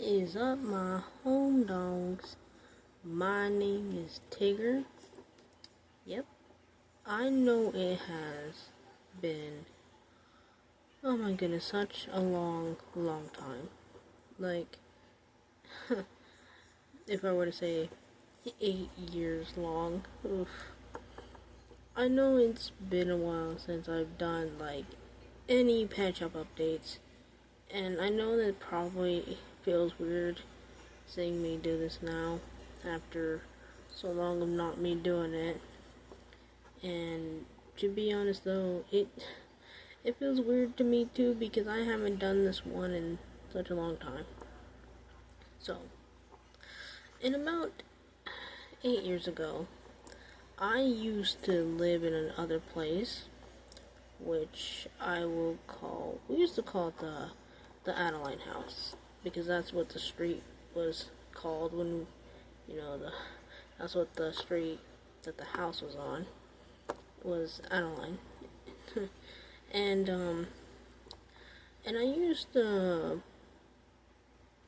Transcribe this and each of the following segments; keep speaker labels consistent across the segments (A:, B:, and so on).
A: is up, my home dogs? My name is Tigger. Yep, I know it has been, oh my goodness, such a long time. Like, if I were to say 8 years long, oof. I know it's been a while since I've done, like, any patch up updates. And I know that probably feels weird seeing me do this now after so long of not me doing it. And to be honest though, it feels weird to me too because I haven't done this one in such a long time. So, in about 8 years ago, I used to live in another place, which we used to call it the Adeline House, because that's what the street was called when, that's what the street that the house was on, was Adeline. and I used to,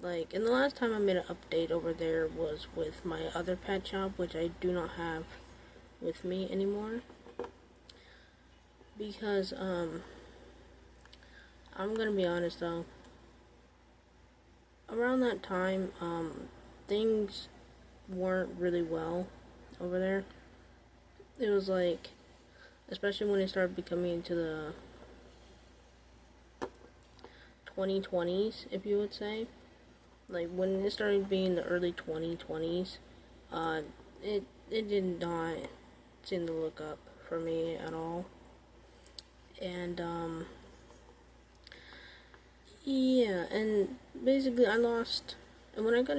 A: and the last time I made an update over there was with my other pet shop, which I do not have with me anymore, because, I'm gonna be honest though, around that time, things weren't really well over there. It was like, especially when it started becoming into the 2020s, if you would say. Like, when it started being the early 2020s, it did not seem to look up for me at all. And, yeah, and basically I lost, and when I got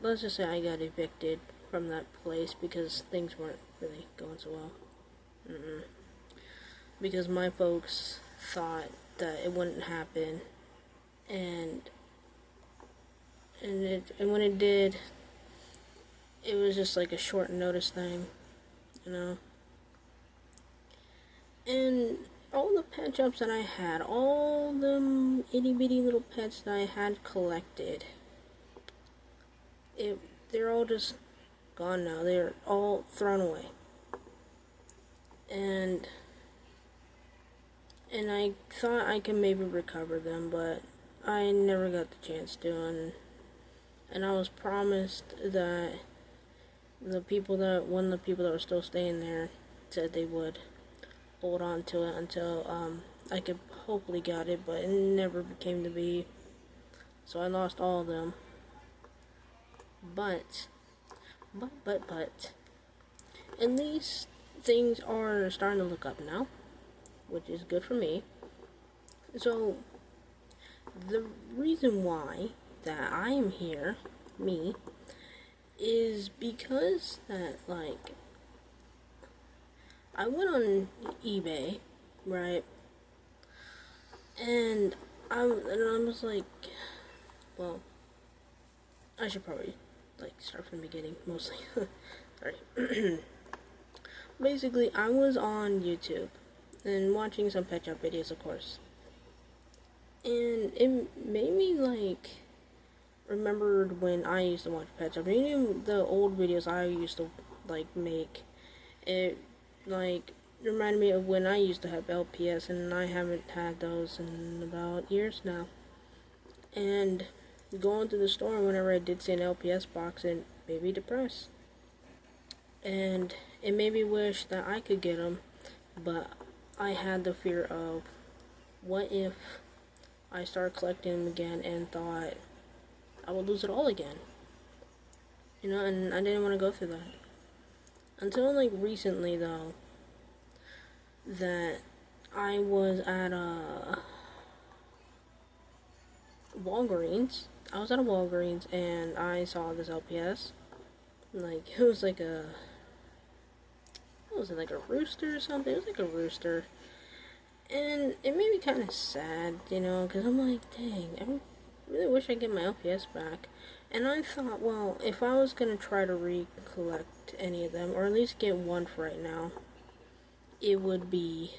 A: let's just say I got evicted from that place because things weren't really going so well. Because my folks thought that it wouldn't happen, and when it did, it was just like a short notice thing, And all the pet shops that I had, all them itty bitty little pets that I had collected, they're all just gone now. They're all thrown away. And I thought I could maybe recover them, but I never got the chance to. And I was promised that one of the people that were still staying there said they would hold on to it until I could hopefully get it, but it never came to be. So I lost all of them. But at least things are starting to look up now, which is good for me. So the reason why that I am here, is because that, like, I went on eBay, right, and I was like, well, I should probably, start from the beginning, mostly. Sorry. Basically, I was on YouTube, and watching some pet shop videos, of course, and it made me, remembered when I used to watch pet shop, even the old videos I used to, make. It reminded me of when I used to have LPS, and I haven't had those in about years now. And going to the store, whenever I did see an LPS box, it made me depressed. And it made me wish that I could get them, but I had the fear of, what if I start collecting them again and thought I would lose it all again? And I didn't want to go through that. Until, recently, though, that I was at a Walgreens. I was at a Walgreens, and I saw this LPS. It was like a... What was it, like a rooster or something? It was like a rooster. And it made me kind of sad, because I'm like, dang, I really wish I could get my LPS back. And I thought, well, if I was going to try to recollect any of them, or at least get one for right now, it would be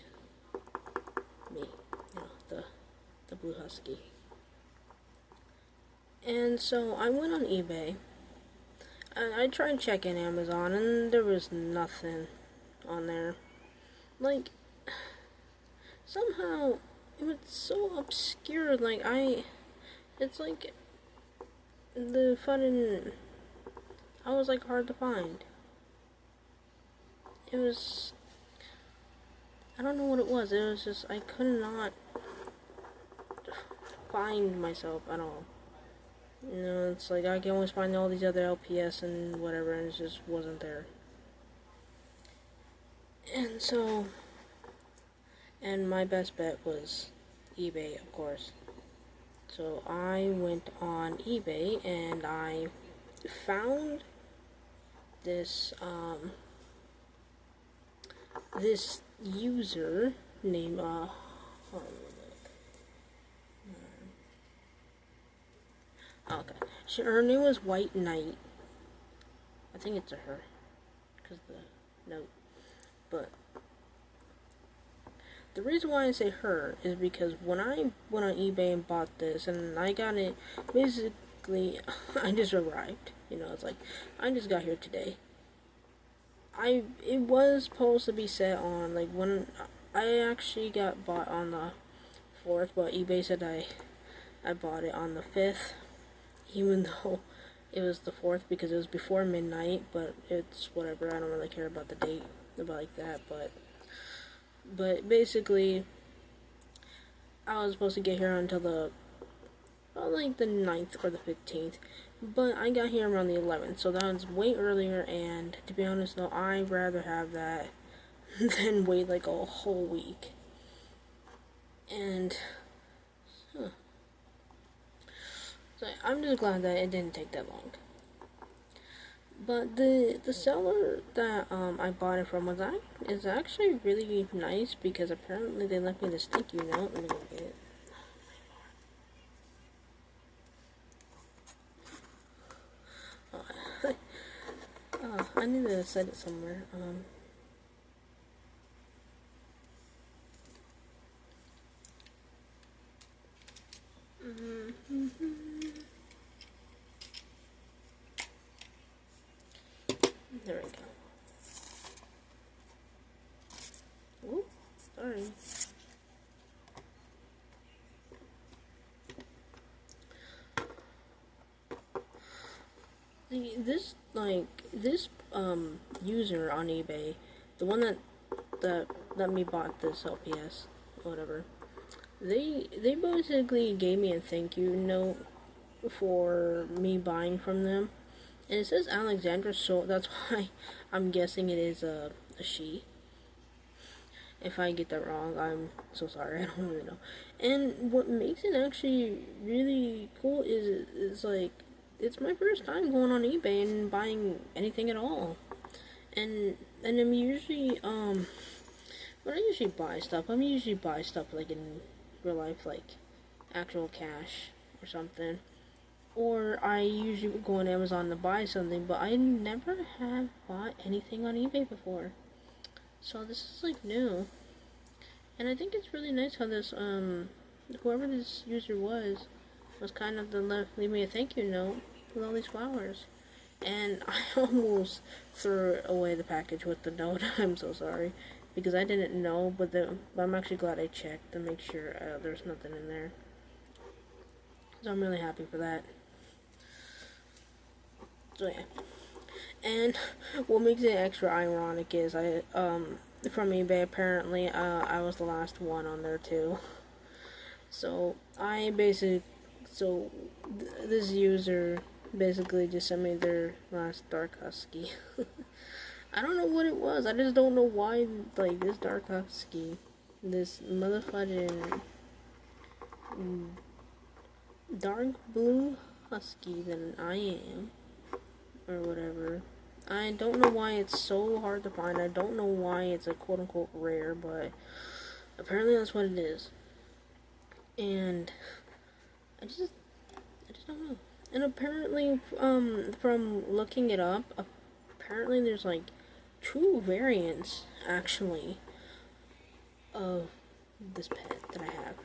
A: me, the blue husky. And so I went on eBay. I tried checking Amazon, and there was nothing on there. Like, somehow, it was so obscure. It's like the fucking, I was like hard to find. It was, I don't know what it was. It was just, I could not find myself at all. You know, it's like I can always find all these other LPS and whatever, and it just wasn't there. And so, and my best bet was eBay, of course. So I went on eBay and I found this this user named okay. Her name was White Knight. I think it's a her, because the note. But the reason why I say her is because when I went on eBay and bought this, and I got it, basically, I just arrived. You know, it's like, I just got here today. It was supposed to be set on, like, when I actually got bought on the 4th, but eBay said I bought it on the 5th, even though it was the 4th because it was before midnight, but it's whatever. I don't really care about the date about like that, but basically I was supposed to get here until like the 9th or the 15th, but I got here around the 11th, so that was way earlier, and to be honest though, I'd rather have that than wait like a whole week. And so I'm just glad that it didn't take that long. But the seller that I bought it from is actually really nice, because apparently they left me this thank you note. Let me go get it. I need to set it somewhere. There we go. Ooh, sorry. This user on eBay, the one that let me bought this LPS, whatever, they basically gave me a thank you note for me buying from them, and it says Alexandra, so that's why I'm guessing it is a she. If I get that wrong, I'm so sorry. I don't really know. And what makes it actually really cool is like, it's my first time going on eBay and buying anything at all. And I'm usually when I usually buy stuff, like in real life, like actual cash or something. Or I usually go on Amazon to buy something, but I never have bought anything on eBay before. So this is like new. And I think it's really nice how this whoever this user was kind of to leave me a thank you note with all these flowers. And I almost threw away the package with the note. I'm so sorry, because I didn't know, but I'm actually glad I checked to make sure there's nothing in there. So I'm really happy for that. So yeah. And what makes it extra ironic is from eBay, apparently I was the last one on there too. So this user basically just sent me their last Dark Husky. I don't know what it was. I just don't know why, like, this Dark Husky, this motherfucking dark blue husky than I am, or whatever. I don't know why it's so hard to find. I don't know why it's a quote-unquote rare, but apparently that's what it is. And I just don't know. And apparently, from looking it up, apparently there's like 2 variants actually of this pet that I have,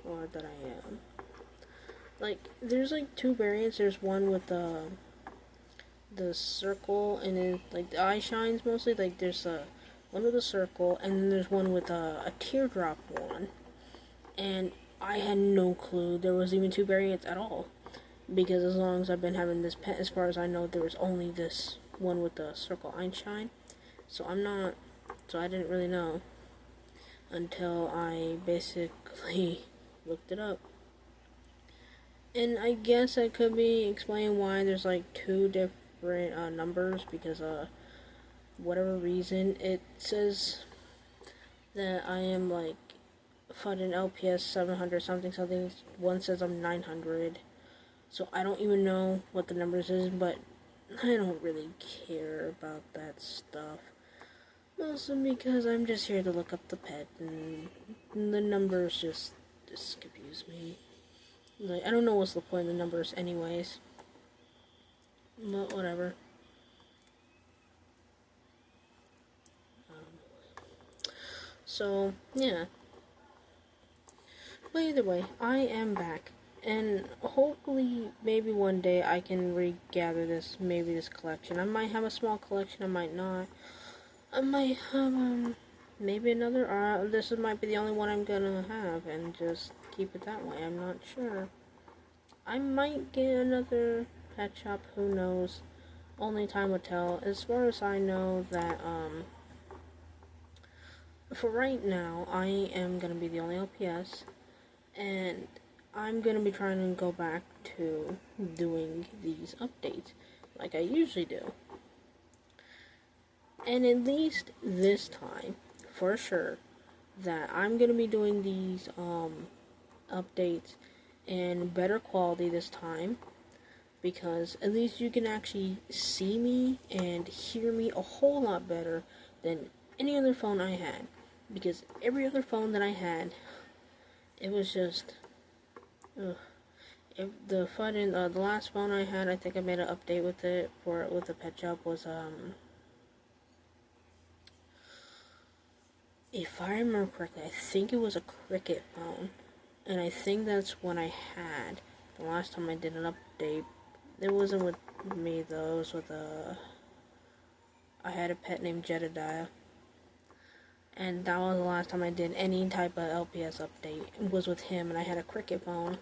A: or that I am. Like, there's like two variants. There's one with the circle, and then like the eye shines mostly. Like, there's a one with a circle, and then there's one with a teardrop one. And I had no clue there was even two variants at all, because as long as I've been having this pet, as far as I know, there was only this one with the circle eye shine. So I didn't really know until I basically looked it up. And I guess that could be explaining why there's like two different numbers, because whatever reason it says that I am like fighting LPS 700 something something. One says I'm 900. So I don't even know what the numbers is, but I don't really care about that stuff. Mostly because I'm just here to look up the pet, and the numbers just confuse me. Like, I don't know what's the point of the numbers anyways. But whatever. So, yeah. But either way, I am back. And hopefully, maybe one day I can regather this collection. I might have a small collection, I might not. I might have, maybe another, this might be the only one I'm gonna have, and just keep it that way. I'm not sure. I might get another pet shop, who knows. Only time will tell. As far as I know that, for right now, I am gonna be the only LPS, and I'm gonna be trying to go back to doing these updates, like I usually do. And at least this time, for sure, that I'm gonna be doing these, updates in better quality this time, because at least you can actually see me and hear me a whole lot better than any other phone I had. Because every other phone that I had, it was just, ugh. If the last phone I had, I think I made an update with it with the pet shop, was if I remember correctly, I think it was a Cricket phone, and I think that's when I had the last time I did an update. It wasn't with me though. It was with I had a pet named Jedediah, and that was the last time I did any type of LPS update. It was with him, and I had a Cricket phone.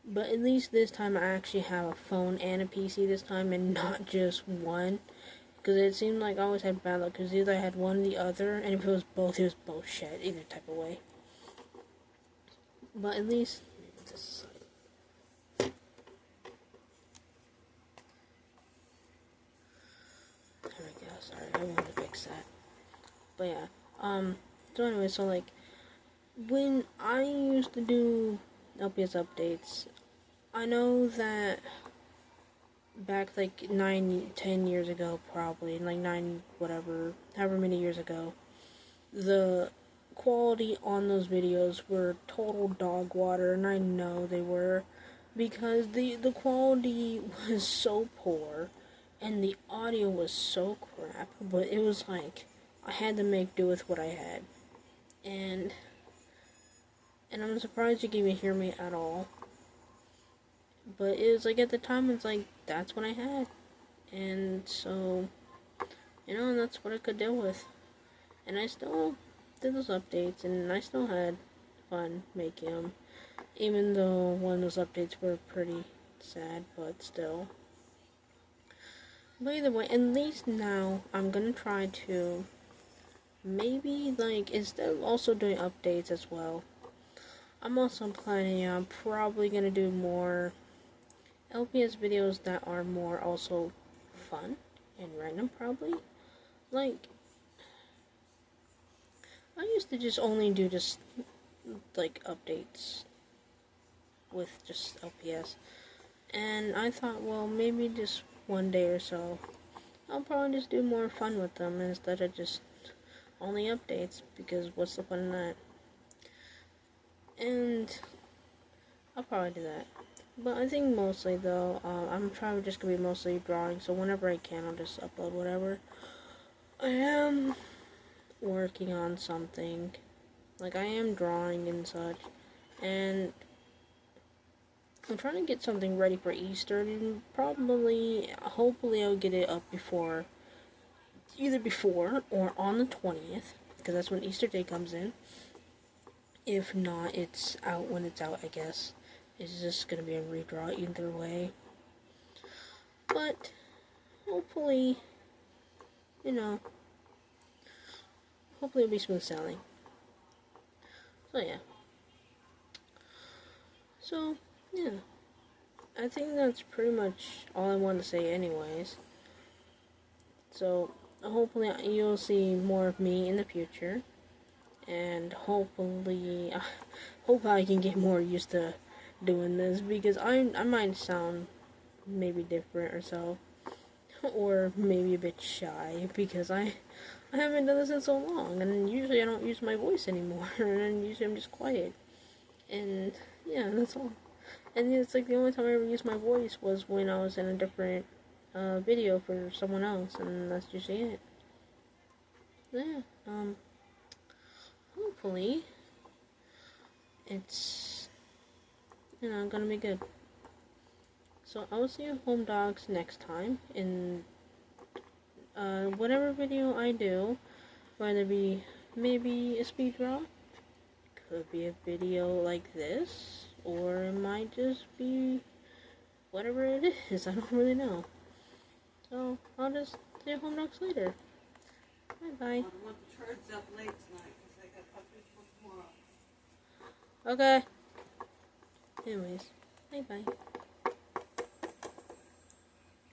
A: But at least this time I actually have a phone and a PC this time, and not just one. Because it seemed like I always had bad luck, because either I had one or the other, and if it was both shit, either type of way. But at least, this aside. There we go, sorry, I wanted to fix that. But yeah, so anyway, so like, when I used to do LPS updates, I know that back like 10 years ago, probably, like 9, whatever, however many years ago, the quality on those videos were total dog water, and I know they were, because the quality was so poor, and the audio was so crap, but it was like, I had to make do with what I had, and I'm surprised you can even hear me at all. But it was like, at the time, it's like, that's what I had. And so, that's what I could deal with. And I still did those updates, and I still had fun making them. Even though one of those updates were pretty sad, but still. But either way, at least now, I'm gonna try to maybe, like, instead of also doing updates as well, I'm also planning on probably gonna do more LPS videos that are more also fun and random, probably. Like, I used to just only do just, like, updates with just LPS. And I thought, well, maybe just one day or so, I'll probably just do more fun with them instead of just only updates, because what's the fun in that? And I'll probably do that. But I think mostly, though, I'm probably just going to be mostly drawing, so whenever I can, I'll just upload whatever. I am working on something. Like, I am drawing and such, and I'm trying to get something ready for Easter, and hopefully I'll get it up either before or on the 20th, because that's when Easter Day comes in. If not, it's out when it's out, I guess. It's just gonna be a redraw either way. But, hopefully, hopefully it'll be smooth sailing. So, yeah. So, yeah. I think that's pretty much all I want to say anyways. So, hopefully you'll see more of me in the future. And hopefully, hope I can get more used to doing this, because I might sound maybe different or so. Or maybe a bit shy, because I haven't done this in so long, and usually I don't use my voice anymore, and usually I'm just quiet. And yeah, that's all. And it's like the only time I ever used my voice was when I was in a different video for someone else, and that's usually it. Yeah, hopefully it's, gonna be good. So I will see you home dogs next time in whatever video I do, whether it be maybe a speed draw, could be a video like this, or it might just be whatever it is. I don't really know. So I'll just see you home dogs later. Bye bye.
B: I want the turds up late tonight because they got puppies for tomorrow.
A: Okay. Anyways, bye bye.